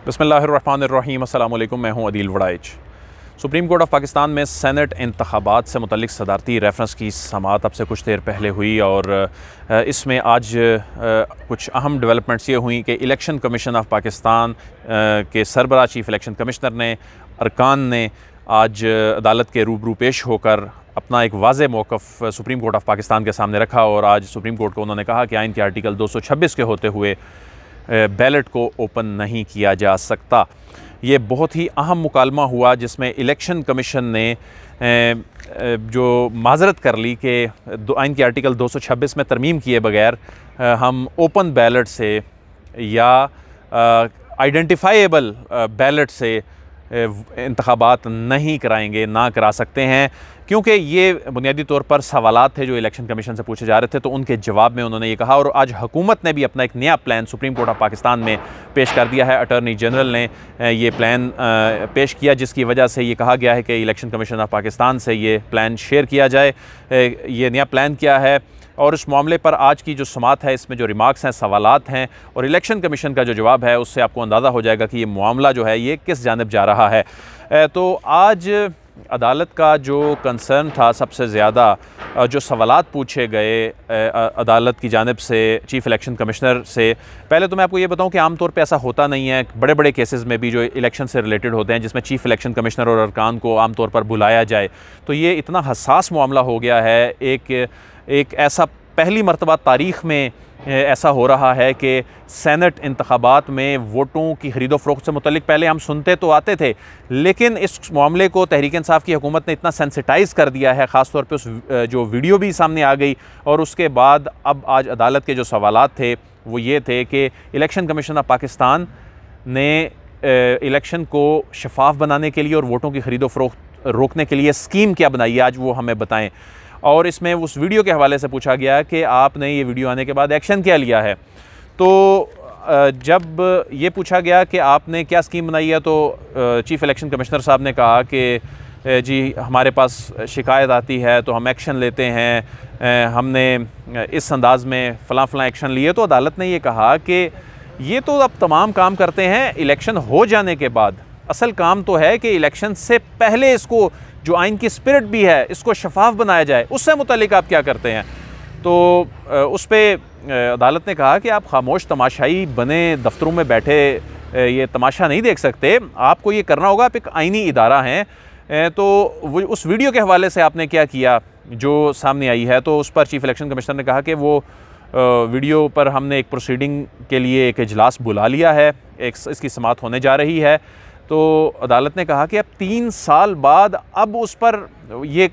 बिस्मिल्लाहिर्रहमानिर्रहीम। अस्सलाम वालेकुम। मैं हूं Adeel Waraich. Supreme court of Pakistan में सेनेट इंतखाबात से मुतल्लिक सदारती रेफरेंस की समाअत अब से कुछ देर पहले हुई और इसमें आज कुछ अहम डेवलपमेंट्स ये हुई कि इलेक्शन कमीशन ऑफ पाकिस्तान के सरबराह चीफ़ इलेक्शन कमिश्नर ने अरकान ने आज अदालत के रूबरू पेश होकर अपना एक वाज़ेह मौक़िफ़ सुप्रीम कोर्ट ऑफ पाकिस्तान के सामने रखा और आज सुप्रीम कोर्ट को उन्होंने कहा कि आइन के आर्टिकल 226 के होते हुए बैलेट को ओपन नहीं किया जा सकता। ये बहुत ही अहम मुकालमा हुआ जिसमें इलेक्शन कमीशन ने जो माजरत कर ली कि आइन के आर्टिकल 226 में तरमीम किए बगैर हम ओपन बैलेट से या आइडेंटिफाइएबल बैलेट से इंतखाबात नहीं कराएंगे, ना करा सकते हैं, क्योंकि ये बुनियादी तौर पर सवालात थे जो इलेक्शन कमीशन से पूछे जा रहे थे। तो उनके जवाब में उन्होंने ये कहा और आज हुकूमत ने भी अपना एक नया plan supreme court of Pakistan में पेश कर दिया है। अटॉर्नी जनरल ने ये प्लान पेश किया जिसकी वजह से ये कहा गया है कि इलेक्शन कमीशन ऑफ पाकिस्तान से ये प्लान शेयर किया जाए। ये नया प्लान क्या है और इस मामले पर आज की जो समाअत है इसमें जो रिमार्क्स हैं, सवालात हैं और इलेक्शन कमीशन का जो जवाब है उससे आपको अंदाज़ा हो जाएगा कि ये मामला जो है ये किस जानिब जा रहा है। तो आज अदालत का जो कंसर्न था, सबसे ज़्यादा जो सवालात पूछे गए अदालत की जानिब से चीफ़ इलेक्शन कमिश्नर से, पहले तो मैं आपको ये बताऊं कि आमतौर पे ऐसा होता नहीं है। बड़े बड़े केसेस में भी जो इलेक्शन से रिलेटेड होते हैं जिसमें चीफ़ इलेक्शन कमिश्नर और अरकान को आमतौर पर बुलाया जाए, तो ये इतना हसास मामला हो गया है। एक ऐसा पहली मरतबा तारीख़ में ऐसा हो रहा है कि सेनेट इंतखाबात में वोटों की खरीदो फरोख्त से मुतल्लिक पहले हम सुनते तो आते थे, लेकिन इस मामले को तहरीक इंसाफ की हुकूमत ने इतना सेंसिटाइज़ कर दिया है, ख़ास तौर पे उस जो वीडियो भी सामने आ गई। और उसके बाद अब आज अदालत के जो सवालात थे वो ये थे कि इलेक्शन कमीशन ऑफ पाकिस्तान ने इलेक्शन को शफाफ बनाने के लिए और वोटों की खरीदो फरोख्त रोकने के लिए स्कीम क्या बनाई है, आज वो हमें बताएँ। और इसमें उस वीडियो के हवाले से पूछा गया कि आपने ये वीडियो आने के बाद एक्शन क्या लिया है। तो जब ये पूछा गया कि आपने क्या स्कीम बनाई है, तो चीफ़ इलेक्शन कमिश्नर साहब ने कहा कि जी हमारे पास शिकायत आती है तो हम एक्शन लेते हैं, हमने इस अंदाज़ में फ़लाँ एक्शन लिए। तो अदालत ने ये कहा कि ये तो अब तमाम काम करते हैं इलेक्शन हो जाने के बाद, असल काम तो है कि इलेक्शन से पहले इसको जो आइन की स्पिरिट भी है इसको शफाफ बनाया जाए, उससे मुतालिक आप क्या करते हैं। तो उस पर अदालत ने कहा कि आप खामोश तमाशाई बने दफ्तरों में बैठे ये तमाशा नहीं देख सकते, आपको ये करना होगा, आप एक आइनी इदारा हैं। तो वो उस वीडियो के हवाले से आपने क्या किया जो सामने आई है, तो उस पर चीफ़ इलेक्शन कमिश्नर ने कहा कि वो वीडियो पर हमने एक प्रोसीडिंग के लिए एक इजलास बुला लिया है, इसकी समाअत होने जा रही है। तो अदालत ने कहा कि अब 3 साल बाद अब उस पर ये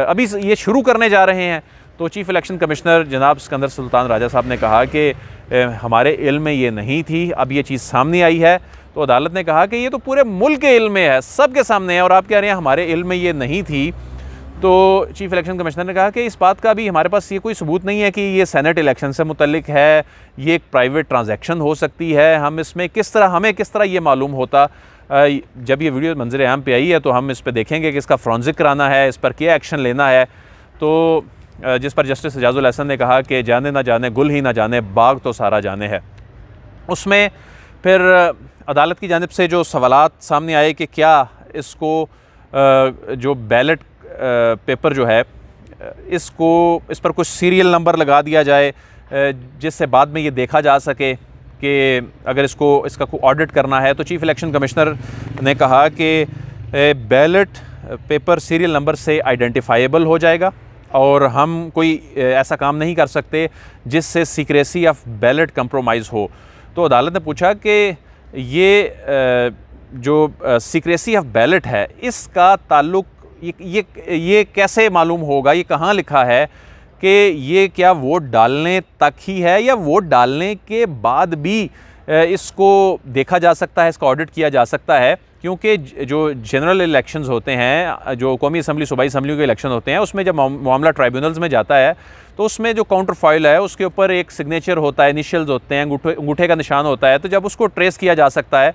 अभी ये शुरू करने जा रहे हैं। तो चीफ़ इलेक्शन कमिश्नर जनाब सिकंदर सुल्तान राजा साहब ने कहा कि हमारे इल्म में ये नहीं थी, अब ये चीज़ सामने आई है। तो अदालत ने कहा कि ये तो पूरे मुल्क के इल्म में है, सब के सामने है, और आप कह रहे हैं हमारे इल्म में ये नहीं थी। तो चीफ़ इलेक्शन कमिश्नर ने कहा कि इस बात का भी हमारे पास ये कोई सबूत नहीं है कि ये सेनेट इलेक्शन से मुतल्लिक है, ये एक प्राइवेट ट्रांजैक्शन हो सकती है। हम इसमें हमें किस तरह ये मालूम होता। जब ये वीडियो मंजर आम पे आई है तो हम इस पर देखेंगे कि इसका फोरेंसिक कराना है, इस पर क्या एक्शन लेना है। तो जिस पर जस्टिस एजाजुल हसन ने कहा कि जाने ना जाने गुल ही ना जाने, बाग तो सारा जाने है। उसमें फिर अदालत की जानिब से जो सवालात सामने आए कि क्या इसको जो बैलेट पेपर जो है इस पर कुछ सीरियल नंबर लगा दिया जाए जिससे बाद में ये देखा जा सके कि अगर इसका कोई ऑडिट करना है। तो चीफ़ इलेक्शन कमिश्नर ने कहा कि बैलेट पेपर सीरियल नंबर से आइडेंटिफाइबल हो जाएगा और हम कोई ऐसा काम नहीं कर सकते जिससे सीक्रेसी ऑफ बैलेट कंप्रोमाइज़ हो। तो अदालत ने पूछा कि ये जो सीक्रेसी ऑफ बैलेट है इसका ताल्लुक़ ये कैसे मालूम होगा, ये कहाँ लिखा है कि ये क्या वोट डालने तक ही है या वोट डालने के बाद भी इसको देखा जा सकता है, इसका ऑडिट किया जा सकता है। क्योंकि जो जनरल इलेक्शंस होते हैं, जो कौमी असम्बली सूबाई असम्बली के इलेक्शन होते हैं, उसमें जब मामला ट्राइब्यूनल्स में जाता है तो उसमें जो काउंटर फॉइल है उसके ऊपर एक सिग्नेचर होता है, इनिशियल्स होते हैं, अंगूठे का निशान होता है। तो जब उसको ट्रेस किया जा सकता है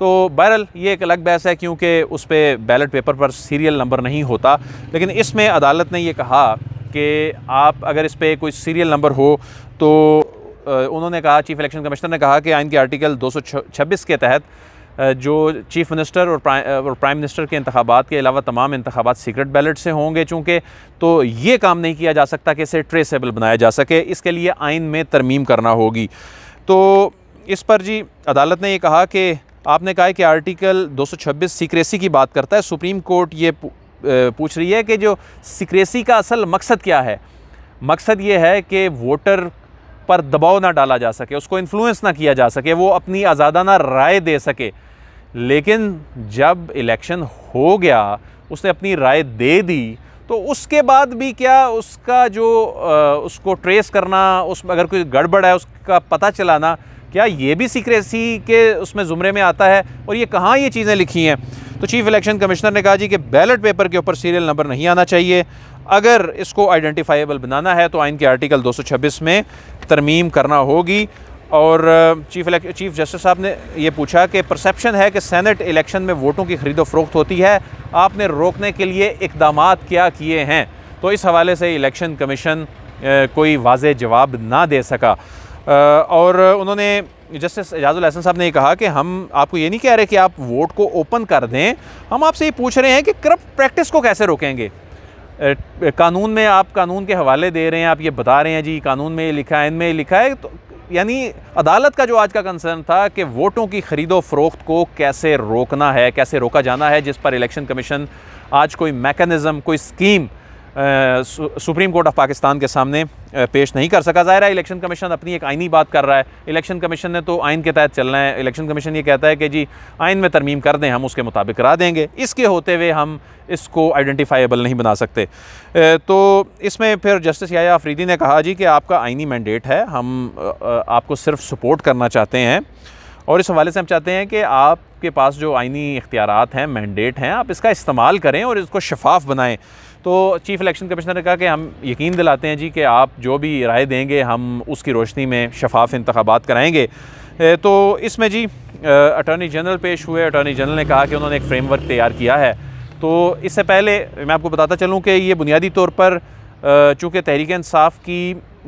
तो बहरहाल ये एक अलग बहस है क्योंकि उस पर बैलेट पेपर पर सीरियल नंबर नहीं होता। लेकिन इसमें अदालत ने ये कहा कि आप अगर इस पर कोई सीरियल नंबर हो तो उन्होंने कहा, चीफ इलेक्शन कमिश्नर ने कहा कि आइन के आर्टिकल 226 के तहत जो चीफ मिनिस्टर और प्राइम मिनिस्टर के इंतखाबात के अलावा तमाम इंतखाबात सीक्रेट बैलेट से होंगे चूँकि, तो ये काम नहीं किया जा सकता कि इसे ट्रेसेबल बनाया जा सके, इसके लिए आइन में तरमीम करना होगी। तो इस पर जी अदालत ने ये कहा कि आपने कहा कि आर्टिकल 226 सीक्रेसी की बात करता है, सुप्रीम कोर्ट ये पूछ रही है कि जो सीक्रेसी का असल मकसद क्या है। मकसद ये है कि वोटर पर दबाव ना डाला जा सके, उसको इन्फ्लुएंस ना किया जा सके, वो अपनी आज़ादाना राय दे सके। लेकिन जब इलेक्शन हो गया, उसने अपनी राय दे दी, तो उसके बाद भी क्या उसका जो उसको ट्रेस करना, उस अगर कोई गड़बड़ है उसका पता चलाना, क्या ये भी सीक्रेसी के उसमें ज़ुमरे में आता है? और ये कहाँ ये चीज़ें लिखी हैं? तो चीफ इलेक्शन कमिश्नर ने कहा जी कि बैलेट पेपर के ऊपर सीरियल नंबर नहीं आना चाहिए। अगर इसको आइडेंटिफाइबल बनाना है तो आइन के आर्टिकल 226 में तरमीम करना होगी। और चीफ जस्टिस साहब ने ये पूछा कि परसेप्शन है कि सेनेट इलेक्शन में वोटों की खरीदो फरोख्त होती है, आपने रोकने के लिए इक़दामात क्या किए हैं? तो इस हवाले से इलेक्शन कमीशन कोई वाज़ेह जवाब ना दे सका। और उन्होंने जस्टिस एजाजुल हसन साहब ने ये कहा कि हम आपको ये नहीं कह रहे कि आप वोट को ओपन कर दें, हम आपसे ये पूछ रहे हैं कि करप्ट प्रैक्टिस को कैसे रोकेंगे। कानून में आप कानून के हवाले दे रहे हैं, आप ये बता रहे हैं जी कानून में लिखा है, इनमें लिखा है, तो यानी अदालत का जो आज का कंसर्न था कि वोटों की खरीदो फरोख्त को कैसे रोकना है, कैसे रोका जाना है, जिस पर इलेक्शन कमीशन आज कोई मैकेनिज़्म, कोई scheme supreme court of Pakistan के सामने पेश नहीं कर सका। ज़ाहिर है इलेक्शन कमीशन अपनी एक आइनी बात कर रहा है, इलेक्शन कमीशन ने तो आइन के तहत चलना है। इलेक्शन कमीशन ये कहता है कि जी आइन में तरमीम कर दें, हम उसके मुताबिक करा देंगे, इसके होते हुए हम इसको आइडेंटिफाइबल नहीं बना सकते। तो इसमें फिर जस्टिस याह्या अफरीदी ने कहा जी कि आपका आइनी मैंडेट है, हम आपको सिर्फ सपोर्ट करना चाहते हैं, और इस हवाले से हम चाहते हैं कि आपके पास जो आइनी इख्तियारात हैं, मैंडेट हैं, आप इसका इस्तेमाल करें और इसको शफाफ बनाएं। तो चीफ इलेक्शन कमिश्नर ने कहा कि हम यकीन दिलाते हैं जी कि आप जो भी राय देंगे हम उसकी रोशनी में शफाफ इंतखाबात कराएंगे। तो इसमें जी अटॉर्नी जनरल पेश हुए। अटॉर्नी जनरल ने कहा कि उन्होंने एक फ्रेमवर्क तैयार किया है। तो इससे पहले मैं आपको बताता चलूँ कि ये बुनियादी तौर पर चूँकि तहरीक इंसाफ की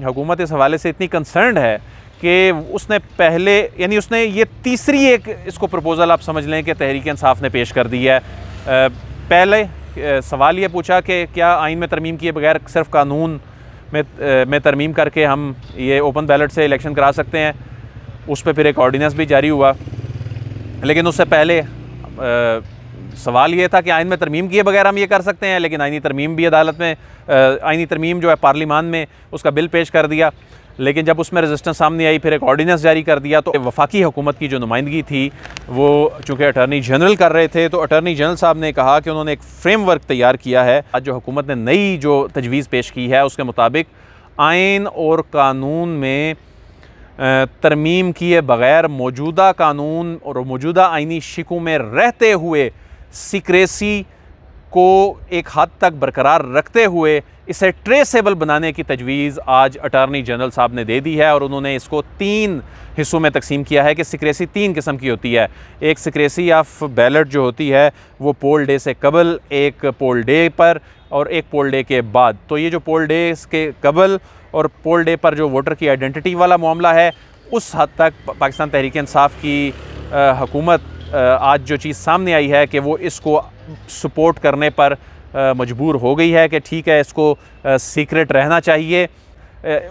हुकूमत इस हवाले से इतनी कंसर्न्ड है कि उसने पहले, यानी उसने ये तीसरी एक इसको प्रपोज़ल आप समझ लें कि तहरीक इंसाफ ने पेश कर दी है। पहले सवाल ये पूछा कि क्या आइन में तरमीम किए बगैर सिर्फ कानून में तरमीम करके हम ये ओपन बैलेट से इलेक्शन करा सकते हैं। उस पर फिर एक ऑर्डिनेंस भी जारी हुआ, लेकिन उससे पहले सवाल ये था कि आइन में तरमीम किए बगैर हम ये कर सकते हैं, लेकिन आइनी तरमीम भी अदालत में, आइनी तरमीम जो है पार्लिमान में उसका बिल पेश कर दिया, लेकिन जब उसमें रेजिस्टेंस सामने आई फिर एक ऑर्डिनेंस जारी कर दिया। तो वफाकी हुकूमत की जो नुमाइंदगी थी वो चूँकि अटॉर्नी जनरल कर रहे थे, तो अटॉर्नी जनरल साहब ने कहा कि उन्होंने एक फ्रेमवर्क तैयार किया है। आज जो हुकूमत ने नई जो तजवीज़ पेश की है उसके मुताबिक आइन और कानून में तरमीम किए बगैर मौजूदा कानून और मौजूदा आइनी शिकों में रहते हुए सीक्रेसी को एक हद तक बरकरार रखते हुए इसे ट्रेसेबल बनाने की तजवीज़ आज अटॉर्नी जनरल साहब ने दे दी है। और उन्होंने इसको 3 हिस्सों में तकसीम किया है कि सीक्रेसी 3 किस्म की होती है। एक सीक्रेसी ऑफ बैलेट जो होती है वो पोल डे से कबल, एक पोल डे पर और एक पोल डे के बाद। तो ये जो पोल डे के कबल और पोल डे पर जो वोटर की आइडेंटिटी वाला मामला है, उस हद तक पाकिस्तान तहरीक इंसाफ की हुकूमत आज जो चीज़ सामने आई है कि वो इसको सपोर्ट करने पर मजबूर हो गई है कि ठीक है इसको सीक्रेट रहना चाहिए,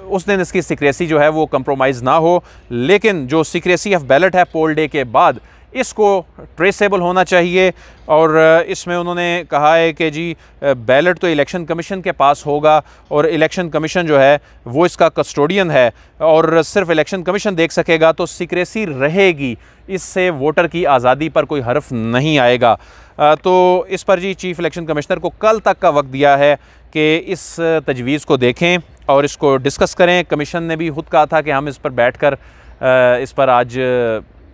उस दिन इसकी सीक्रेसी जो है वो कंप्रोमाइज़ ना हो। लेकिन जो सीक्रेसी ऑफ बैलेट है पोल डे के बाद, इसको ट्रेसेबल होना चाहिए। और इसमें उन्होंने कहा है कि जी बैलेट तो इलेक्शन कमीशन के पास होगा और इलेक्शन कमीशन जो है वो इसका कस्टोडियन है और सिर्फ इलेक्शन कमीशन देख सकेगा, तो सीक्रेसी रहेगी, इससे वोटर की आज़ादी पर कोई हर्फ नहीं आएगा। तो इस पर जी चीफ इलेक्शन कमिश्नर को कल तक का वक्त दिया है कि इस तजवीज़ को देखें और इसको डिस्कस करें। कमीशन ने भी खुद कहा था कि हम इस पर बैठकर इस पर आज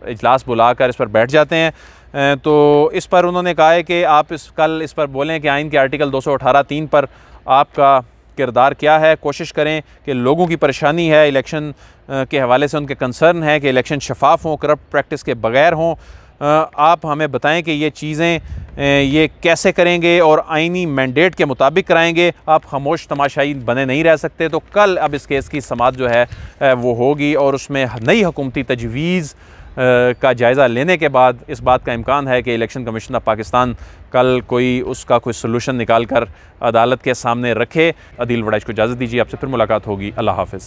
इजलास बुलाकर इस पर बैठ जाते हैं। तो इस पर उन्होंने कहा है कि आप कल इस पर बोलें कि आइन के आर्टिकल 218(3) पर आपका किरदार क्या है, कोशिश करें कि लोगों की परेशानी है इलेक्शन के हवाले से, उनके कंसर्न है कि इलेक्शन शफाफ हों, करप्ट प्रैक्टिस के बगैर हों, आप हमें बताएं कि ये चीज़ें ये कैसे करेंगे और आइनी मैंडेट के मुताबिक कराएंगे। आप खामोश तमाशाई बने नहीं रह सकते। तो कल अब इस केस की समाअत जो है वो होगी और उसमें नई हुकूमती तजवीज़ का जायज़ा लेने के बाद इस बात का इम्कान है कि इलेक्शन कमीशन ऑफ पाकिस्तान कल उसका कोई सलूशन निकाल कर अदालत के सामने रखे। अदील वड़ाइच को इजाज़त दीजिए, आपसे फिर मुलाकात होगी। अल्लाह हाफ़िज़।